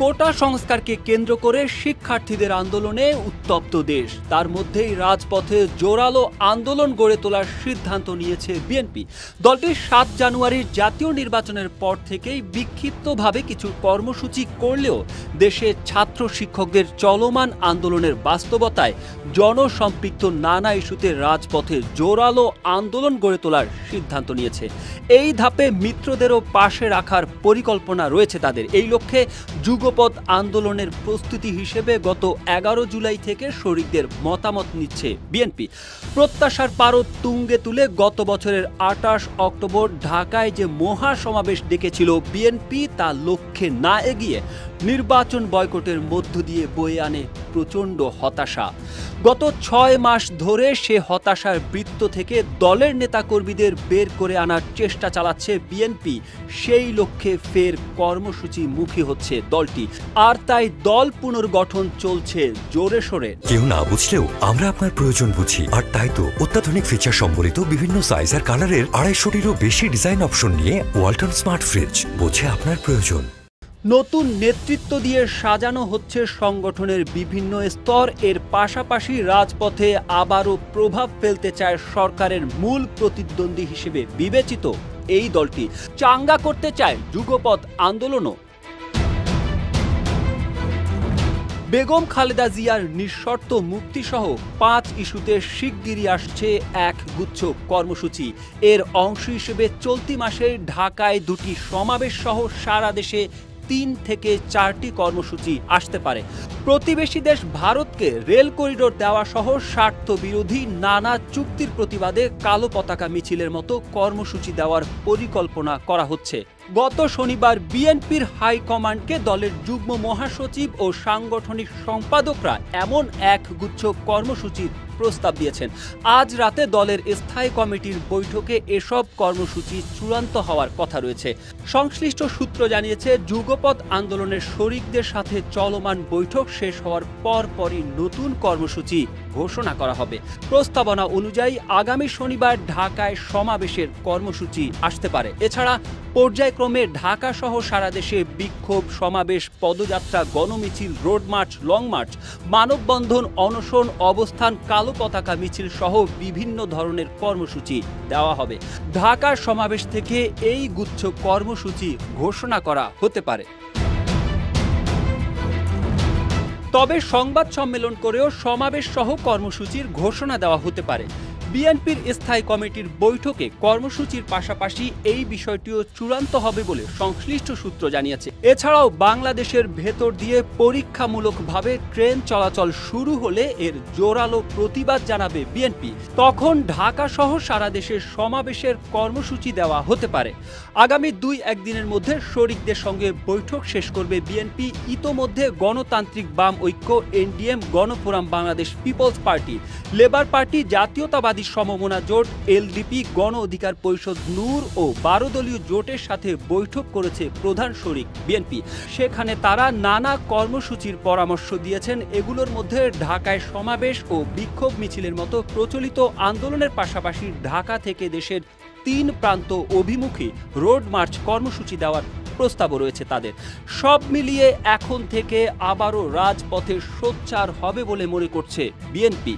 কোটা সংস্কারকে কেন্দ্র করে শিক্ষার্থীদের আন্দোলনে উত্তপ্ত দেশ। তার মধ্যেই রাজপথে জোরালো আন্দোলন গড়ে তোলার সিদ্ধান্ত নিয়েছে বিএনপি। দলটি ৭ জানুয়ারির জাতীয় নির্বাচনের পর থেকেই বিক্ষিপ্তভাবে কিছু কর্মসূচি করলেও দেশে ছাত্র শিক্ষকদের চলমান আন্দোলনের বাস্তবতায় জনসম্পৃক্ত নানা ইস্যুতে রাজপথে জোরালো আন্দোলন গড়ে তোলার সিদ্ধান্ত নিয়েছে। এই ধাপে মিত্রদেরও পাশে রাখার পরিকল্পনা রয়েছে তাদের। এই লক্ষ্যে যুগপৎ আন্দোলনের প্রস্তুতি হিসেবে গত 11 জুলাই থেকে শরিকদের মতামত নিচ্ছে বিএনপি। প্রত্যাশার পারদ তুঙ্গে তুলে গত বছরের 28 অক্টোবর ঢাকায় যে মহাসমাবেশ ডেকেছিল বিএনপি তা লক্ষ্যে না এগিয়ে নির্বাচন বয়কটের মধ্য দিয়ে বয়ে আনে প্রচণ্ড হতাশা। গত 6 মাস ধরে সে হতাশার বৃত্ত থেকে দলের নেতাকর্মীদের বের করে আনার চেষ্টা চালাচ্ছে বিএনপি। সেই লক্ষ্যে ফের কর্মসূচি মুখী হচ্ছে দলটি, আর তাই দল পুনর্গঠন চলছে জোরে সোরে। কেউ না বুঝলেও আমরা আপনার প্রয়োজন বুঝি, আর তাই তো অত্যাধুনিক ফিচার সম্বলিত বিভিন্ন সাইজ আর কালারের 250-টিরও বেশি ডিজাইন অপশন নিয়ে ওয়ালটন স্মার্ট ফ্রিজ বোঝে আপনার প্রয়োজন। নতুন নেতৃত্ব দিয়ে সাজানো হচ্ছে সংগঠনের বিভিন্ন স্তর। এর পাশাপাশি রাজপথে আবারও প্রভাব ফেলতে চায় সরকারের মূল প্রতিদ্বন্দ্বী হিসেবে বিবেচিত এই দলটি। চাঙ্গা করতে চায় যুগপৎ আন্দোলনও। বেগম খালেদা জিয়ার নিঃশর্ত মুক্তিসহ 5 ইস্যুতে শিগগিরই আসছে এক গুচ্ছ কর্মসূচি। এর অংশ হিসেবে চলতি মাসে ঢাকায় 2টি সমাবেশ সহ সারা দেশে 3 থেকে 4টি কর্মসূচি আসতে পারে। প্রতিবেশী দেশ ভারতকে রেল করিডোর দেওয়া সহ স্বার্থ বিরোধী নানা চুক্তির প্রতিবাদে কালো পতাকা মিছিলের মতো কর্মসূচি দেওয়ার পরিকল্পনা করা হচ্ছে। গত শনিবার বিএনপির হাইকমান্ডকে দলের যুগ্ম মহাসচিব ও সাংগঠনিক সম্পাদকরা এমন এক গুচ্ছ কর্মসূচির প্রস্তাব দিয়েছেন। আজ রাতে দলের স্থায়ী কমিটির বৈঠকে এসব কর্মসূচি চূড়ান্ত হওয়ার কথা রয়েছে। সংশ্লিষ্ট সূত্র জানিয়েছে, যুগপৎ আন্দোলনের শরিকদের সাথে চলমান বৈঠক শেষ হওয়ার পরপরই নতুন কর্মসূচি ঘোষণা করা হবে। প্রস্তাবনা অনুযায়ী আগামী শনিবার ঢাকায় সমাবেশের কর্মসূচি আসতে পারে। এছাড়া পর্যায়ক্রমে ঢাকা সহ সারা দেশে বিক্ষোভ, সমাবেশ, পদযাত্রা, গণমিছিল, রোড মার্চ, লং মার্চ, মানববন্ধন, অনশন, অবস্থান, কালো পতাকা মিছিল সহ বিভিন্ন ধরনের কর্মসূচি দেওয়া হবে। ঢাকার সমাবেশ থেকে এই গুচ্ছ কর্মসূচি ঘোষণা করা হতে পারে। তবে সংবাদ সম্মেলন করেও সমাবেশ সহ কর্মসূচির ঘোষণা দেওয়া হতে পারে। বিএনপির স্থায়ী কমিটির বৈঠকে কর্মসূচির পাশাপাশি এই বিষয়টিও চূড়ান্ত হবে বলে সংশ্লিষ্ট সূত্র জানিয়েছে। এছাড়াও বাংলাদেশের ভেতর দিয়ে পরীক্ষামূলকভাবে ট্রেন চলাচল শুরু হলে এর জোরালো প্রতিবাদ জানাবে বিএনপি। তখন ঢাকা সহ সারা দেশের সমাবেশের কর্মসূচি দেওয়া হতে পারে। আগামী 2-1 দিনের মধ্যে শরিকদের সঙ্গে বৈঠক শেষ করবে বিএনপি। ইতোমধ্যে গণতান্ত্রিক বাম ঐক্য, NDM, Gonoforum Bangladesh peoples party, labour party, জাতীয়তাবাদী সমমনা জোট, এলডিপি, গণ অধিকার পরিষদ, নূর ও 12 দলীয় জোটের সাথে বৈঠক করেছে প্রধান শরিক বিএনপি। সেখানে তারা নানা কর্মসূচির পরামর্শ দিয়েছেন। এগুলোর মধ্যে ঢাকায় সমাবেশ ও বিক্ষোভ মিছিলের মতো প্রচলিত আন্দোলনের পাশাপাশি ঢাকা থেকে দেশের 3 প্রান্ত অভিমুখী রোড মার্চ কর্মসূচি দেওয়ার প্রস্তাবও রয়েছে তাদের। সব মিলিয়ে এখন থেকে আবারও রাজপথে সোচ্চার হবে বলে মনে করছে বিএনপি।